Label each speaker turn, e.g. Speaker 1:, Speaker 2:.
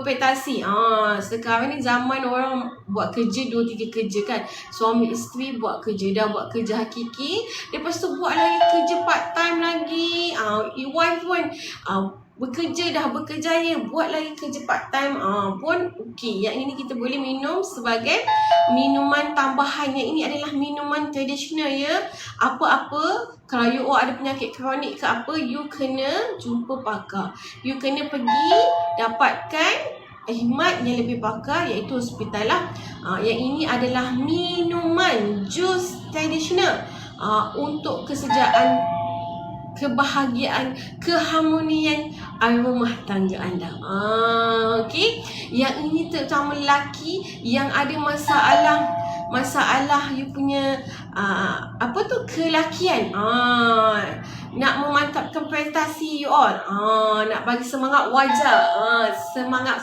Speaker 1: kompensasi. Sekarang ni zaman orang buat kerja 2-3 kerja kan. Suami isteri buat kerja, dah buat kerja hakiki, lepas tu buat lagi kerja part time lagi. Wife pun bekerja, dah berkerjaya, buat lagi kerja part time pun okey. Yang ini kita boleh minum sebagai minuman tambahan. Yang ini adalah minuman tradisional ya. Apa-apa kalau you ada penyakit kronik ke apa, you kena jumpa pakar. You kena pergi dapatkan khidmat yang lebih pakar, iaitu hospital lah. Yang ini adalah minuman jus tradisional untuk kesejahteraan, kebahagiaan, keharmonian rumah tangga anda. Okey. Yang ini terutama lelaki yang ada masalah you punya kelakian. Nak memantapkan prestasi you all. Nak bagi semangat wajah. Semangat